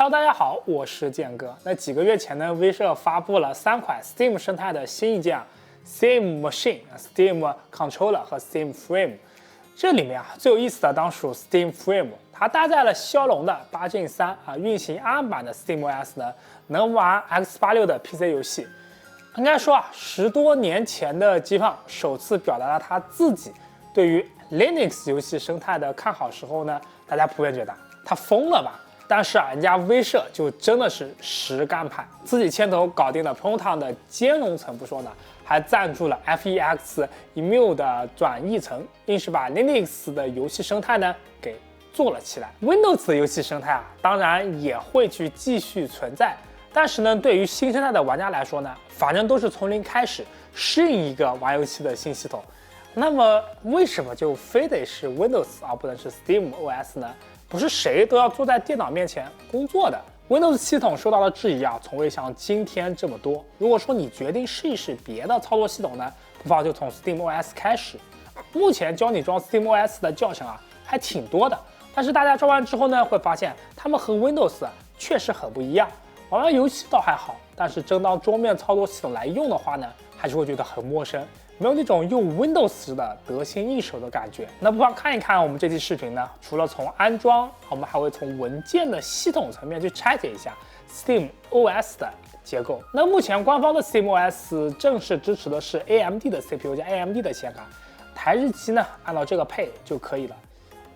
Hello， 大家好，我是建哥。那几个月前呢，威社发布了3款 Steam 生态的新硬件，Steam Machine、Steam Controller 和 Steam Frame。这里面最有意思的当属 Steam Frame， 它搭载了骁龙的8 Gen 3运行 ARM 版的 SteamOS 呢，能玩 X86 的 PC 游戏。应该说10多年前的机胖首次表达了他自己对于 Linux 游戏生态的看好时候呢，大家普遍觉得他疯了吧？但是人家威社就真的是实干派，自己牵头搞定了 Proton 的兼容层不说呢，还赞助了 FEX Emu 的转译层，硬是把 Linux 的游戏生态呢给做了起来。Windows 的游戏生态当然也会去继续存在，但是呢，对于新生态的玩家来说呢，反正都是从零开始适应一个玩游戏的新系统。那么为什么就非得是 Windows 而不能是 SteamOS 呢？不是谁都要坐在电脑面前工作的。Windows 系统受到的质疑从未像今天这么多。如果说你决定试一试别的操作系统呢，不妨就从 SteamOS 开始。目前教你装 SteamOS 的教程还挺多的，但是大家装完之后呢，会发现它们和 Windows 确实很不一样。玩玩游戏倒还好，但是真当桌面操作系统来用的话呢，还是会觉得很陌生，没有那种用 Windows 的得心应手的感觉。那不妨看一看我们这期视频呢，除了从安装，我们还会从文件的系统层面去拆解一下 SteamOS 的结构。那目前官方的 SteamOS 正式支持的是 AMD 的 CPU 加 AMD 的显卡，台式机呢按照这个配就可以了。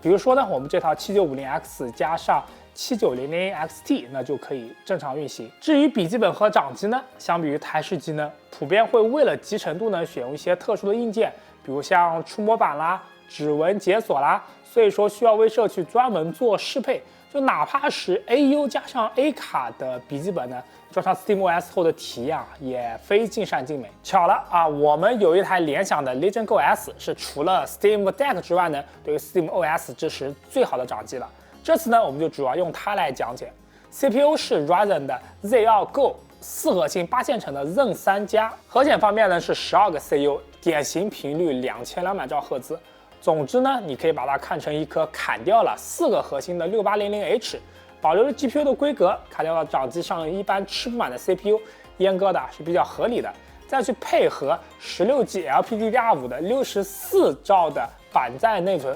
比如说呢，我们这套 7950X 加上7900XT 那就可以正常运行。至于笔记本和掌机呢，相比于台式机呢，普遍会为了集成度呢选用一些特殊的硬件，比如像触摸板啦、指纹解锁啦，所以说需要威社去专门做适配。就哪怕是 AU 加上 A 卡的笔记本呢，装上 SteamOS 后的体验也非尽善尽美。巧了我们有一台联想的 Legion Go S 是除了 Steam Deck 之外呢，对于 SteamOS 支持最好的掌机了。这次呢，我们就主要用它来讲解。CPU 是 Ryzen 的 Z2 Go 4核心8线程的 Zen 3加，核显方面呢是12个 CU， 典型频率2200兆赫兹。总之呢，你可以把它看成一颗砍掉了4个核心的 6800H， 保留了 GPU 的规格，砍掉了掌机上一般吃不满的 CPU， 阉割的是比较合理的。再去配合 16G LPDDR5 的64兆的板载内存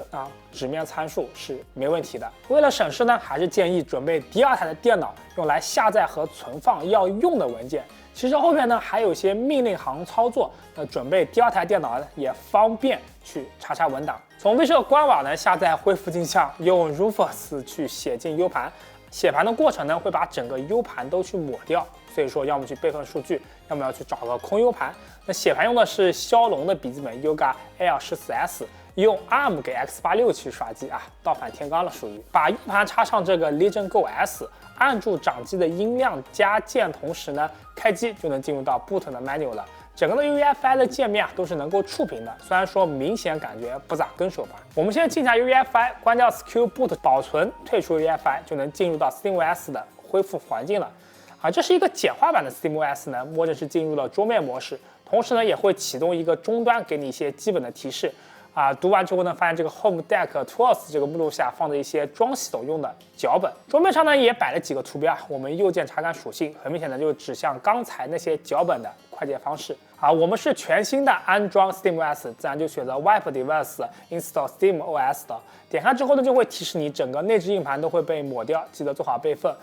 纸面参数是没问题的。为了省事呢，还是建议准备第2台的电脑，用来下载和存放要用的文件。其实后面呢还有一些命令行操作，准备第2台电脑呢也方便去查文档。从威社官网呢下载恢复镜像，用 Rufus 去写进 U 盘，写盘的过程呢会把整个 U 盘都去抹掉，所以说要么去备份数据，要么要去找个空 U 盘。那写盘用的是骁龙的笔记本 Yoga L14S， 用 ARM 给 X86 去耍机倒反天罡了属于。把 U 盘插上这个 Legion Go S， 按住掌机的音量加键，同时呢开机就能进入到 Boot 的 menu 了。整个的 UEFI 的界面都是能够触屏的，虽然说明显感觉不咋跟手吧。我们现在进下 UEFI， 关掉 Secure Boot 保存，退出 UEFI 就能进入到 SteamOS 的恢复环境了。这是一个简化版的 SteamOS 呢，默认是进入了桌面模式，同时呢也会启动一个终端给你一些基本的提示。读完之后呢，发现这个 Home Deck Tools 这个目录下放着一些装系统用的脚本，桌面上呢也摆了几个图标，我们右键查看属性，很明显的就指向刚才那些脚本的快捷方式。我们是全新的安装 SteamOS， 自然就选择 Wipe Device Install SteamOS 的。点开之后呢，就会提示你整个内置硬盘都会被抹掉，记得做好备份。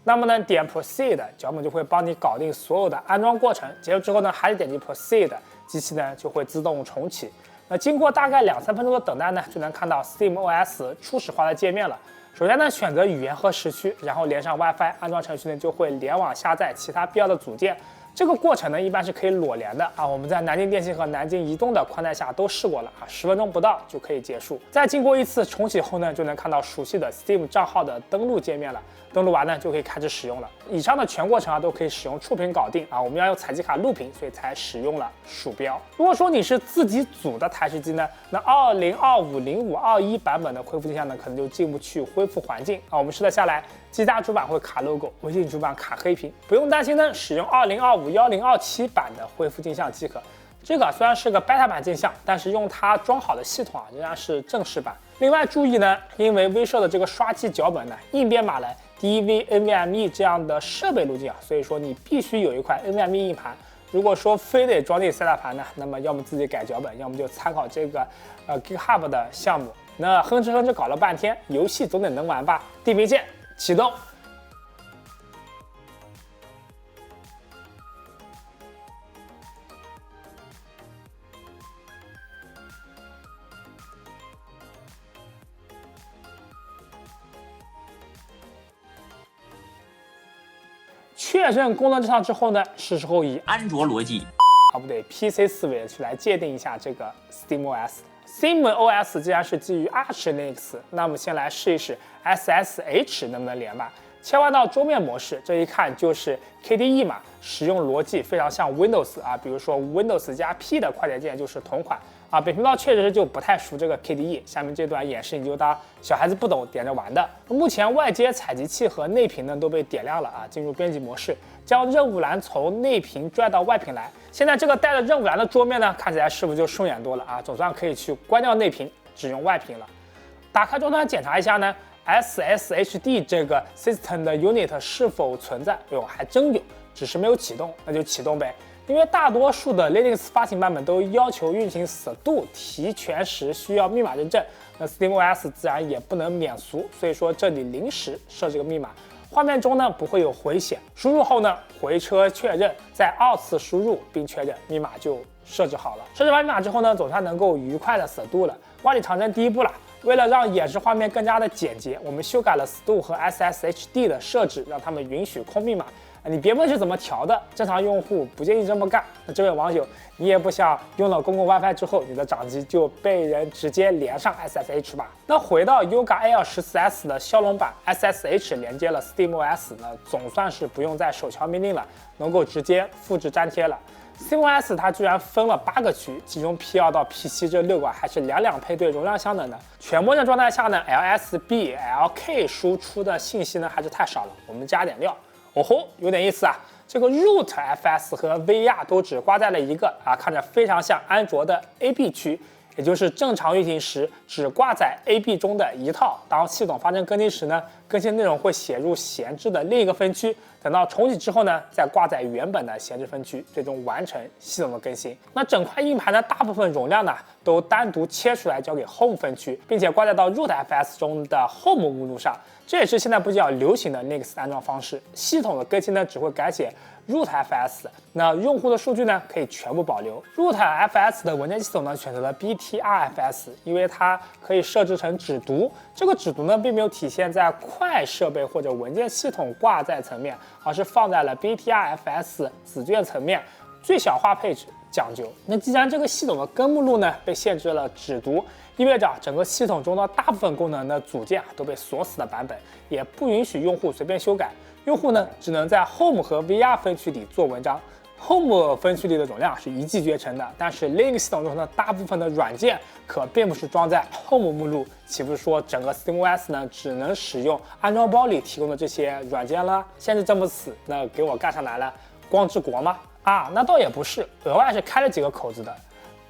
那么呢，点 Proceed， 脚本就会帮你搞定所有的安装过程。结束之后呢，还是点击 Proceed， 机器呢就会自动重启。那经过大概2-3分钟的等待呢，就能看到 SteamOS 初始化的界面了。首先呢，选择语言和时区，然后连上 WiFi， 安装程序呢就会联网下载其他必要的组件。这个过程呢，一般是可以裸连的我们在南京电信和南京移动的宽带下都试过了10分钟不到就可以结束。再经过一次重启后呢，就能看到熟悉的 Steam 账号的登录界面了。登录完呢，就可以开始使用了。以上的全过程都可以使用触屏搞定我们要用采集卡录屏，所以才使用了鼠标。如果说你是自己组的台式机呢，那20、25、05、21版本的恢复镜像呢，可能就进不去恢复环境我们试了下来，机搭主板会卡 logo， 微信主板卡黑屏。不用担心呢，使用20、25、10、27版的恢复镜像即可。这个虽然是个 beta 版镜像，但是用它装好的系统仍然是正式版。另外注意呢，因为威社的这个刷机脚本呢，硬编码了 DV-NVMe 这样的设备路径啊，所以说你必须有一块 NVMe 硬盘。如果说非得装进 SATA 盘呢，那么要么自己改脚本，要么就参考这个GitHub 的项目。那哼哧搞了半天，游戏总得能玩吧？地平线启动。确认功能正常之后呢，是时候以安卓逻辑不对 PC 思维去来界定一下这个 SteamOS。SteamOS 既然是基于 Arch Linux， 那么先来试一试 SSH 能不能连吧。切换到桌面模式，这一看就是 KDE 嘛，使用逻辑非常像 Windows 啊，比如说 Windows 加 P 的快捷键就是同款啊。本频道确实就不太熟这个 KDE， 下面这段演示你就当小孩子不懂点着玩的。目前外接采集器和内屏呢都被点亮了啊，进入编辑模式，将任务栏从内屏拽到外屏来。现在这个带着任务栏的桌面呢，看起来是不是就顺眼多了啊？总算可以去关掉内屏，只用外屏了。打开终端检查一下呢。SSHD 这个 System 的 Unit 是否存在？哟，还真有，只是没有启动，那就启动呗。因为大多数的 Linux 发行版本都要求运行 sudo 提权时需要密码认证，那 SteamOS 自然也不能免俗，所以说这里临时设置个密码。画面中呢不会有回显，输入后呢回车确认，再2次输入并确认，密码就设置好了。设置完密码之后呢，总算能够愉快的 sudo 了。万里长征第一步了。为了让演示画面更加的简洁，我们修改了 sudo 和 SSHD 的设置，让他们允许空密码。你别问是怎么调的，正常用户不建议这么干。那这位网友，你也不想用了公共 WiFi 之后，你的掌机就被人直接连上 SSH 吧？那回到 Yoga Air 14S 的骁龙版 SSH 连接了 SteamOS 呢，总算是不用再手敲命令了，能够直接复制粘贴了。SteamOS 它居然分了8个区，其中 P2 到 P7 这6个还是两配对，容量相等的。全默认状态下呢 ，LSB、LK 输出的信息呢还是太少了，我们加点料。哦吼，有点意思啊！这个 rootfs 和 VR 都只挂在了一个啊，看着非常像安卓的 AB 区，也就是正常运行时只挂在 AB 中的一套。当系统发生更新时呢，更新内容会写入闲置的另一个分区。等到重启之后呢，再挂在原本的闲置分区，最终完成系统的更新。那整块硬盘的大部分容量呢，都单独切出来交给 Home 分区，并且挂载到 rootfs 中的 Home 目录上。这也是现在比较流行的 Linux 安装方式。系统的更新呢，只会改写 rootfs， 那用户的数据呢，可以全部保留。rootfs 的文件系统呢，选择了 BTRFS， 因为它可以设置成只读。这个只读呢，并没有体现在快设备或者文件系统挂载层面，而是放在了 BTRFS 子卷层面，最小化配置讲究。那既然这个系统的根目录呢被限制了只读，意味着整个系统中的大部分功能的组件都被锁死的版本，也不允许用户随便修改。用户呢只能在 Home 和 VR 分区里做文章。Home 分区里的容量是一骑绝尘的，但是 Linux 系统中的大部分的软件可并不是装在 Home 目录，岂不是说整个 SteamOS 呢只能使用安装包里提供的这些软件了？限制这么死，那给我干上来了，光治国吗？啊，那倒也不是，额外是开了几个口子的。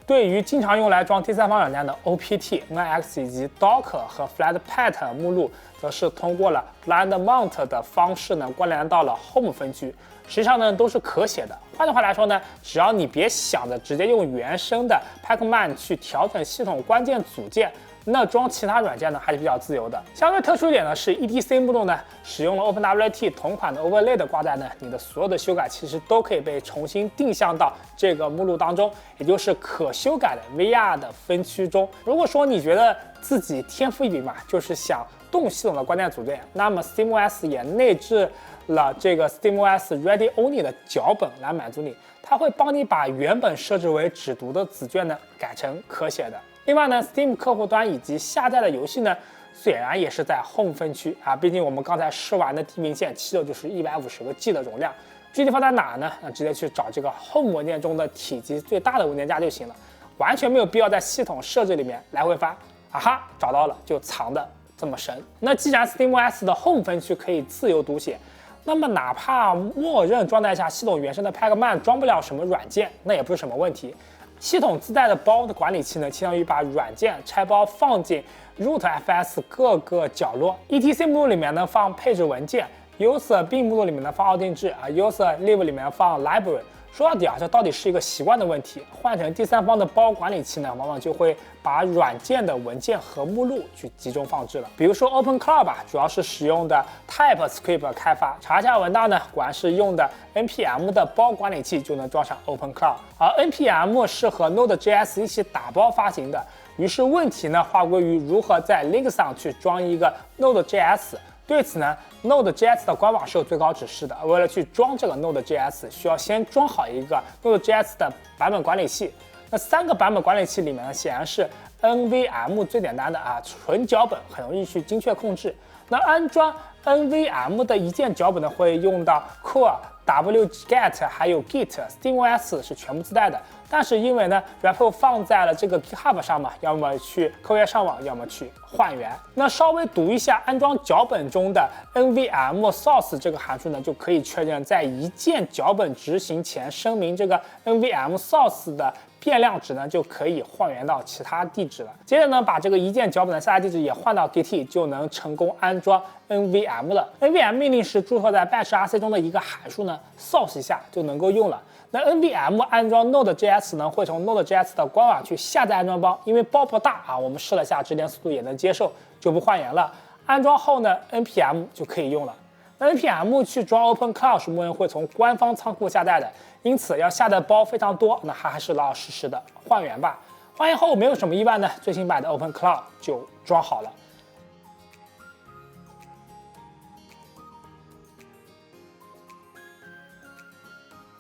对于经常用来装第三方软件的 OPT、NX 以及 Docker 和 Flatpak 目录，则是通过了 Blind Mount 的方式呢关联到了 Home 分区。实际上呢都是可写的。换句话来说呢，只要你别想着直接用原生的 Pacman 去调整系统关键组件，那装其他软件呢还是比较自由的。相对特殊一点呢是 EDC 目录呢使用了 OpenWRT 同款的 Overlay 的挂载呢，你的所有的修改其实都可以被重新定向到这个目录当中，也就是可修改的 VR 的分区中。如果说你觉得自己天赋异禀嘛，就是想动系统的关键组件，那么 SteamOS 也内置了这个 SteamOS Ready Only 的脚本来满足你，它会帮你把原本设置为只读的子卷呢改成可写的。另外呢 ，Steam 客户端以及下载的游戏呢，虽然也是在 Home 分区啊，毕竟我们刚才试完的地平线7.6就是150个 G 的容量，具体放在哪呢？直接去找这个 Home 文件中的体积最大的文件夹就行了，完全没有必要在系统设置里面来回翻。啊哈，找到了，就藏的这么深。那既然 SteamOS 的 Home 分区可以自由读写，那么哪怕默认状态下系统原生的 Pacman 装不了什么软件，那也不是什么问题。系统自带的包的管理器呢，相当于把软件拆包放进 rootfs 各个角落。etc 目录里面呢放配置文件 ，user bin 目录里面呢放奥定制，user lib 里面放 library。说到底这到底是一个习惯的问题。换成第三方的包管理器呢，往往就会把软件的文件和目录去集中放置了。比如说 OpenCloud 吧，主要是使用的 TypeScript 开发。查一下文档呢，果然是用的 npm 的包管理器就能装上 OpenCloud，而 npm 是和 Node.js 一起打包发行的。于是问题呢，划归于如何在 Linux 上去装一个 Node.js。对此呢 ，Node.js 的官网是有最高指示的。为了去装这个 Node.js， 需要先装好一个 Node.js 的版本管理器。那3个版本管理器里面呢，显然是 NVM 最简单的纯脚本很容易去精确控制。那安装 NVM 的一键脚本呢，会用到 core、wget 还有 git。SteamOS 是全部自带的。但是因为呢 repo 放在了这个 GitHub 上嘛，要么去扣源上网，要么去换源。那稍微读一下安装脚本中的 nvm source 这个函数呢，就可以确认在一键脚本执行前声明这个 nvm source 的变量值呢，就可以换源到其他地址了。接着呢，把这个一键脚本的下载地址也换到 git， 就能成功安装 nvm 了。nvm 命令是注册在 batch.rc 中的一个函数呢 ，source 一下就能够用了。那 nvm 安装 Node.js 呢，会从 Node.js 的官网去下载安装包，因为包不大我们试了下，直连速度也能接受，就不换源了。安装后呢 ，npm 就可以用了。那 npm 去装 OpenCloud 是默认会从官方仓库下载的，因此要下载包非常多，那还是老老实实的换源吧。换源后没有什么意外呢，最新版的 OpenCloud 就装好了。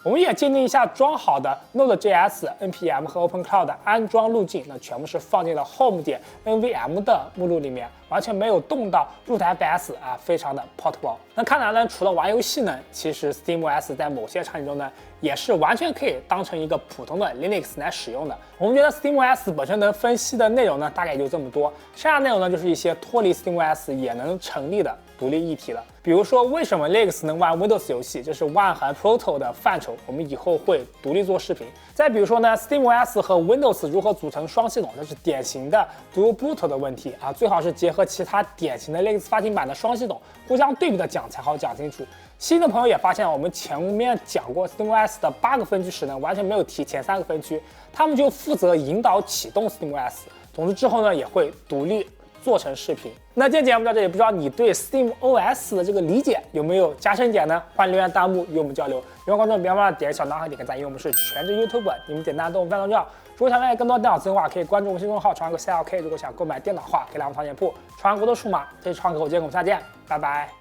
我们也鉴定一下装好的 Node.js、npm 和 OpenCloud 的安装路径，那全部是放进了 home 点 nvm 的目录里面，完全没有动到 rootfs 非常的 portable。那看来呢，除了玩游戏呢，其实 SteamOS 在某些场景中呢，也是完全可以当成一个普通的 Linux 来使用的。我们觉得 SteamOS 本身能分析的内容呢，大概也就这么多，剩下内容呢，就是一些脱离 SteamOS 也能成立的独立议题了。比如说，为什么 Linux 能玩 Windows 游戏，这是万行 Proto 的范畴，我们以后会独立做视频。再比如说呢 ，SteamOS 和 Windows 如何组成双系统，这是典型的 Dual Boot 的问题最好是结合其他典型的 Linux 发行版的双系统，互相对比的讲才好讲清楚。新的朋友也发现，我们前面讲过 SteamOS 的8个分区时呢，完全没有提前3个分区，他们就负责引导启动 SteamOS。总之之后呢，也会独立做成视频。那今天节目到这里，不知道你对 SteamOS 的这个理解有没有加深点呢？欢迎留言弹幕与我们交流。喜欢观众别忘了点小脑和点个赞，因为我们是全职 YouTuber， 你们点赞对我们非常重要。如果想了解更多电脑资讯的话，可以关注微信公众号传个 CLK。如果想购买电脑的话，可以来我们淘店铺传国的数码。这是创客，我们下见，拜拜。